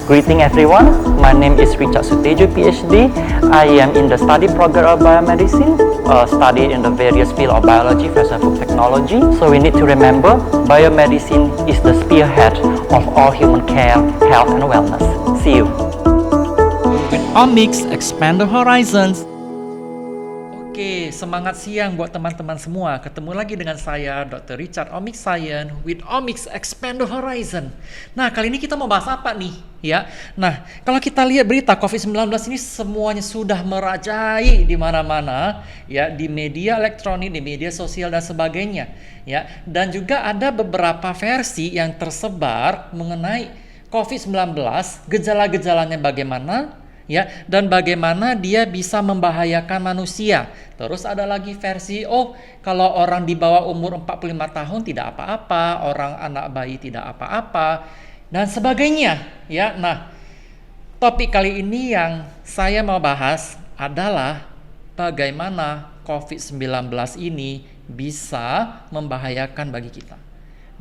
Greeting everyone, my name is Richard Sutejo, PhD. I am in the study program of biomedicine, studied in the various fields of biology, physics, and food technology. So we need to remember, biomedicine is the spearhead of all human care, health, and wellness. See you. With Omics, expand the horizons. Oke, semangat siang buat teman-teman semua. Ketemu lagi dengan saya, Dr. Richard Omics Science, with Omics Expand the Horizon. Nah, kali ini kita mau bahas apa nih? Ya, nah, kalau kita lihat berita COVID-19 ini semuanya sudah merajai di mana-mana, ya, di media elektronik, di media sosial dan sebagainya, ya. Dan juga ada beberapa versi yang tersebar mengenai COVID-19, gejala-gejalanya bagaimana, ya, dan bagaimana dia bisa membahayakan manusia. Terus ada lagi versi, kalau orang di bawah umur 45 tahun tidak apa-apa, orang anak bayi tidak apa-apa, dan sebagainya, ya. Nah, topik kali ini yang saya mau bahas adalah bagaimana COVID-19 ini bisa membahayakan bagi kita.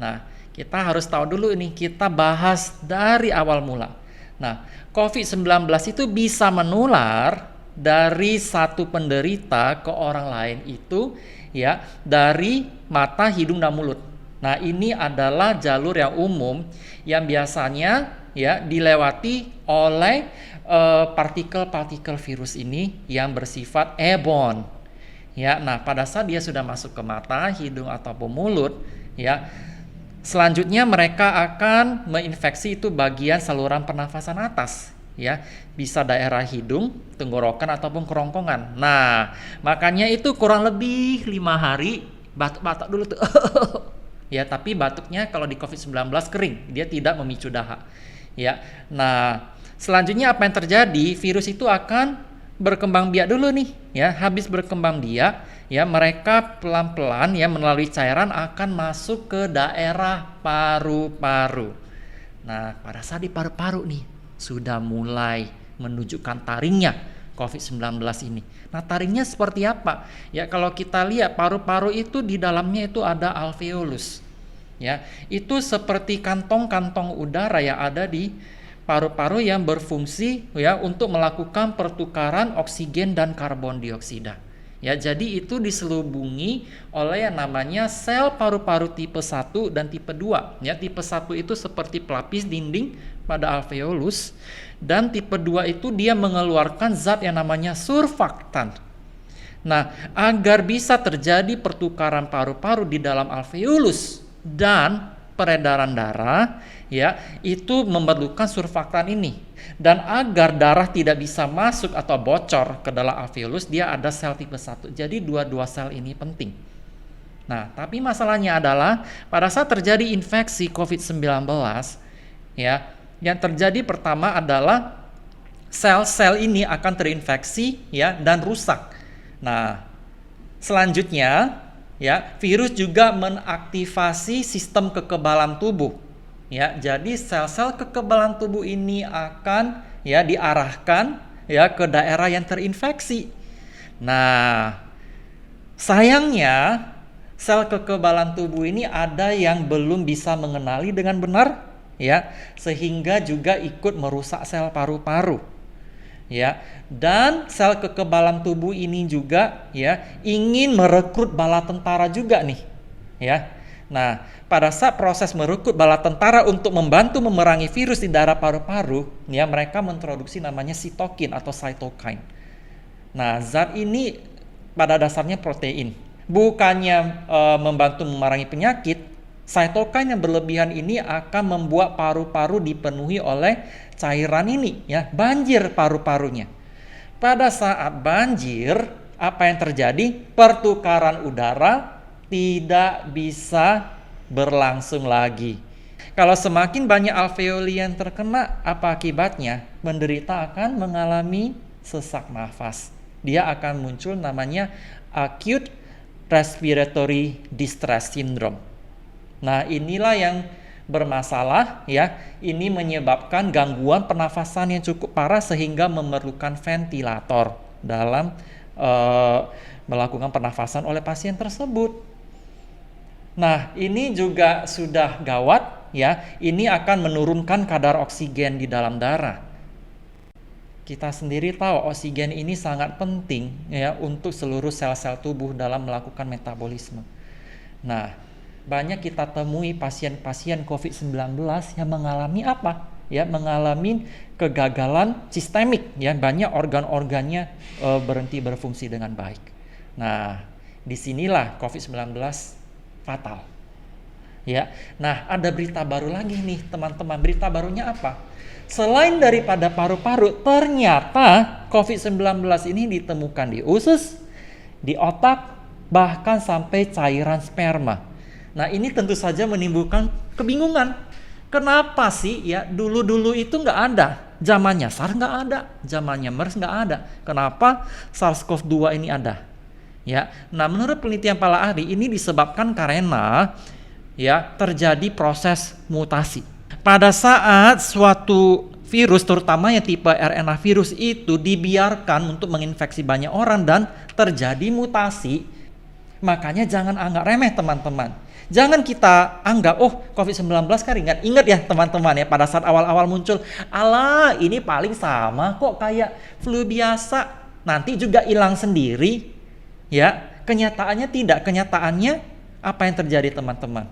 Nah, kita harus tahu dulu ini, kita bahas dari awal mula. Nah, COVID-19 itu bisa menular dari satu penderita ke orang lain itu, ya, dari mata, hidung, dan mulut. Nah, ini adalah jalur yang umum yang biasanya, ya, dilewati oleh partikel-partikel virus ini yang bersifat airborne. Ya, nah, pada saat dia sudah masuk ke mata, hidung, ataupun mulut, ya, selanjutnya mereka akan menginfeksi itu bagian saluran pernafasan atas, ya, bisa daerah hidung, tenggorokan, ataupun kerongkongan. Nah, makanya itu kurang lebih 5 hari batuk-batuk dulu tuh. Ya, tapi batuknya kalau di COVID-19 kering, dia tidak memicu dahak. Ya, nah, selanjutnya apa yang terjadi? Virus itu akan berkembang biak dulu nih, ya. Habis berkembang biak, ya, mereka pelan-pelan, ya, melalui cairan akan masuk ke daerah paru-paru. Nah, pada saat di paru-paru nih sudah mulai menunjukkan taringnya COVID-19 ini. Nah, taringnya seperti apa? Ya, kalau kita lihat paru-paru itu di dalamnya itu ada alveolus. Ya, itu seperti kantong-kantong udara yang ada di paru-paru yang berfungsi, ya, untuk melakukan pertukaran oksigen dan karbon dioksida. Ya, jadi itu diselubungi oleh yang namanya sel paru-paru tipe 1 dan tipe 2. Ya, tipe 1 itu seperti pelapis dinding pada alveolus, dan tipe 2 itu dia mengeluarkan zat yang namanya surfaktan. Nah, agar bisa terjadi pertukaran paru-paru di dalam alveolus dan peredaran darah, ya, itu memerlukan surfaktan ini. Dan agar darah tidak bisa masuk atau bocor ke dalam alveolus, dia ada sel tipe 1. Jadi dua-dua sel ini penting. Nah, tapi masalahnya adalah pada saat terjadi infeksi COVID-19, ya, yang terjadi pertama adalah sel-sel ini akan terinfeksi, ya, dan rusak. Nah, selanjutnya, ya, virus juga menaktifasi sistem kekebalan tubuh. Ya, jadi sel-sel kekebalan tubuh ini akan, ya, diarahkan, ya, ke daerah yang terinfeksi. Nah, sayangnya sel kekebalan tubuh ini ada yang belum bisa mengenali dengan benar, ya, sehingga juga ikut merusak sel paru-paru. Ya, dan sel kekebalan tubuh ini juga, ya, ingin merekrut bala tentara juga nih, ya. Nah, pada saat proses merekrut bala tentara untuk membantu memerangi virus di daerah paru-paru, ya, mereka memproduksi namanya sitokin atau cytokine. Nah, zat ini pada dasarnya protein. Bukannya membantu memerangi penyakit, cytokine yang berlebihan ini akan membuat paru-paru dipenuhi oleh cairan ini, ya, banjir paru-parunya. Pada saat banjir, apa yang terjadi? Pertukaran udara tidak bisa berlangsung lagi. Kalau semakin banyak alveoli yang terkena, apa akibatnya? Penderita akan mengalami sesak nafas. Dia akan muncul namanya acute respiratory distress syndrome. Nah, inilah yang bermasalah, ya. Ini menyebabkan gangguan pernafasan yang cukup parah sehingga memerlukan ventilator dalam melakukan pernafasan oleh pasien tersebut. Nah, ini juga sudah gawat, ya, ini akan menurunkan kadar oksigen di dalam darah. Kita sendiri tahu oksigen ini sangat penting ya untuk seluruh sel-sel tubuh dalam melakukan metabolisme. Nah, banyak kita temui pasien-pasien COVID-19 yang mengalami apa? Ya, mengalami kegagalan sistemik ya, banyak organ-organnya berhenti berfungsi dengan baik. Nah, disinilah COVID-19 fatal. Ya. Nah, ada berita baru lagi nih, teman-teman. Berita barunya apa? Selain daripada paru-paru, ternyata COVID-19 ini ditemukan di usus, di otak, bahkan sampai cairan sperma. Nah, ini tentu saja menimbulkan kebingungan. Kenapa sih ya dulu-dulu itu nggak ada? Zamannya SARS nggak ada, zamannya MERS nggak ada. Kenapa SARS-CoV-2 ini ada? Ya, nah menurut penelitian para ahli ini disebabkan karena ya terjadi proses mutasi. Pada saat suatu virus, terutama yang tipe RNA virus itu dibiarkan untuk menginfeksi banyak orang dan terjadi mutasi, makanya jangan anggap remeh teman-teman. Jangan kita anggap, oh COVID-19 kan ringan. Ingat ya teman-teman ya, pada saat awal-awal muncul, alah ini paling sama kok kayak flu biasa, nanti juga hilang sendiri. Ya, kenyataannya tidak. Kenyataannya apa yang terjadi teman-teman?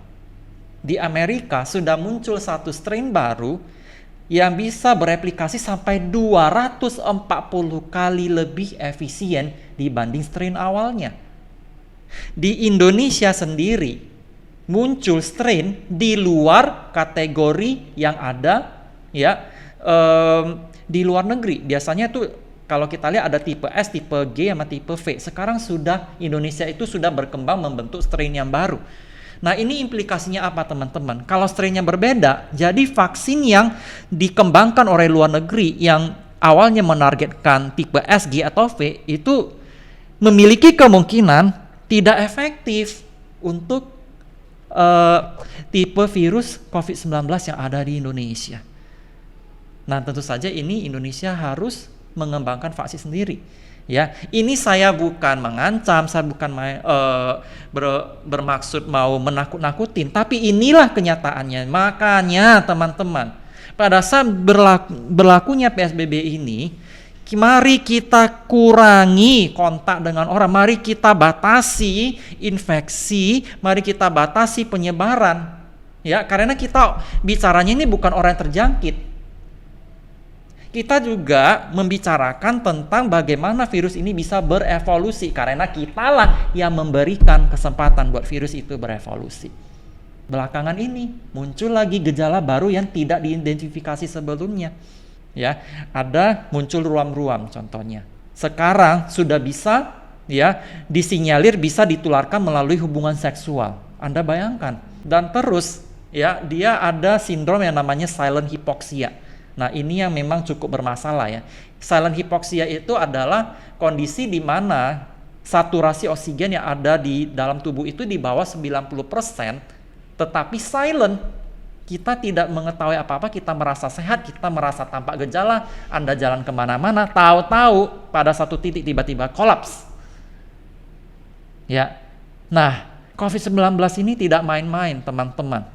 Di Amerika sudah muncul satu strain baru yang bisa bereplikasi sampai 240 kali lebih efisien dibanding strain awalnya. Di Indonesia sendiri muncul strain di luar kategori yang ada ya di luar negeri. Biasanya tuh kalau kita lihat ada tipe S, tipe G, sama tipe V. Sekarang sudah Indonesia itu sudah berkembang membentuk strain yang baru. Nah, ini implikasinya apa teman-teman? Kalau strainnya berbeda, jadi vaksin yang dikembangkan oleh luar negeri yang awalnya menargetkan tipe S, G, atau V itu memiliki kemungkinan tidak efektif untuk tipe virus COVID-19 yang ada di Indonesia. Nah, tentu saja ini Indonesia harus mengembangkan vaksin sendiri. Ya, ini saya bukan mengancam, saya bukan bermaksud mau menakut-nakutin, tapi inilah kenyataannya. Makanya teman-teman, pada saat berlakunya PSBB ini, mari kita kurangi kontak dengan orang, mari kita batasi infeksi, mari kita batasi penyebaran. Ya, karena kita bicaranya ini bukan orang yang terjangkit. Kita juga membicarakan tentang bagaimana virus ini bisa berevolusi, karena kitalah yang memberikan kesempatan buat virus itu berevolusi. Belakangan ini muncul lagi gejala baru yang tidak diidentifikasi sebelumnya. Ya, ada muncul ruam-ruam contohnya. Sekarang sudah bisa ya disinyalir bisa ditularkan melalui hubungan seksual. Anda bayangkan. Dan terus ya dia ada sindrom yang namanya silent hypoxia. Nah, ini yang memang cukup bermasalah ya. Silent hypoxia itu adalah kondisi di mana saturasi oksigen yang ada di dalam tubuh itu di bawah 90%, tetapi silent. Kita tidak mengetahui apa-apa, kita merasa sehat, kita merasa tanpa gejala, Anda jalan kemana-mana, tahu-tahu pada satu titik tiba-tiba kolaps. Ya, nah COVID-19 ini tidak main-main teman-teman.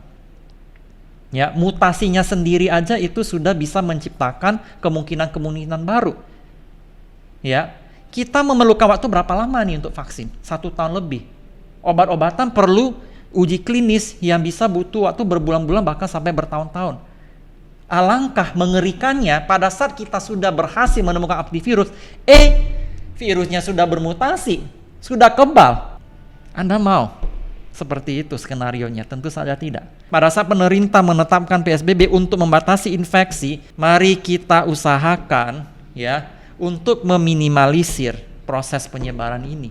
Ya, mutasinya sendiri aja itu sudah bisa menciptakan kemungkinan-kemungkinan baru. Ya, kita memerlukan waktu berapa lama nih untuk vaksin? 1 tahun lebih. Obat-obatan perlu uji klinis yang bisa butuh waktu berbulan-bulan bahkan sampai bertahun-tahun. Alangkah mengerikannya pada saat kita sudah berhasil menemukan antivirus, virusnya sudah bermutasi, sudah kebal. Anda mau seperti itu skenarionya? Tentu saja tidak. Pada saat pemerintah menetapkan PSBB untuk membatasi infeksi, mari kita usahakan ya untuk meminimalisir proses penyebaran ini.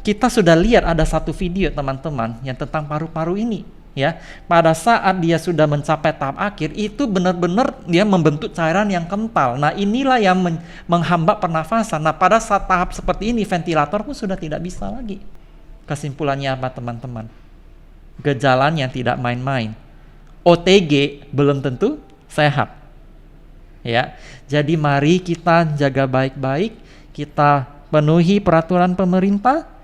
Kita sudah lihat ada satu video teman-teman yang tentang paru-paru ini ya. Pada saat dia sudah mencapai tahap akhir itu benar-benar dia membentuk cairan yang kental. Nah, inilah yang menghambat pernafasan. Nah, pada saat tahap seperti ini ventilator pun sudah tidak bisa lagi. Kesimpulannya apa teman-teman? Gejalanya tidak main-main. OTG belum tentu sehat. Ya. Jadi mari kita jaga baik-baik, kita penuhi peraturan pemerintah.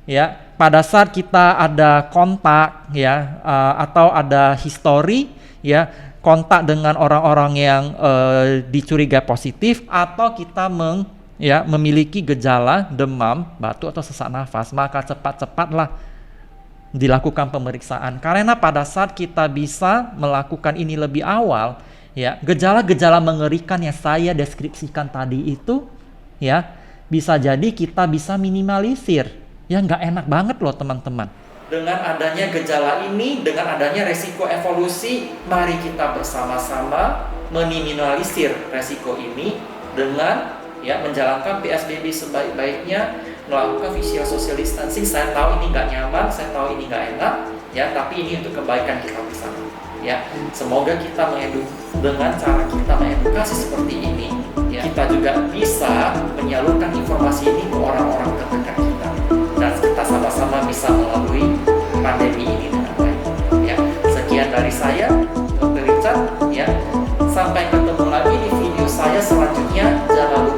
Ya, pada saat kita ada kontak ya atau ada history ya kontak dengan orang-orang yang dicurigai positif atau kita memiliki gejala demam, batuk atau sesak nafas, maka cepat-cepatlah dilakukan pemeriksaan. Karena pada saat kita bisa melakukan ini lebih awal, ya, gejala-gejala mengerikan yang saya deskripsikan tadi itu, ya, bisa jadi kita bisa minimalisir. Ya, nggak enak banget loh teman-teman. Dengan adanya gejala ini, dengan adanya resiko evolusi, mari kita bersama-sama meminimalisir resiko ini dengan menjalankan PSBB sebaik-baiknya, melakukan physical social distancing. Saya tahu ini nggak nyaman, saya tahu ini nggak enak, ya, tapi ini untuk kebaikan kita bersama. Ya, semoga kita dengan cara kita mengedukasi seperti ini, ya, kita juga bisa menyalurkan informasi ini ke orang-orang terdekat kita, dan kita sama-sama bisa melalui pandemi ini dengan baik. Ya, sekian dari saya, Dr. Richard. Ya, sampai ketemu lagi di video saya selanjutnya. Jangan lupa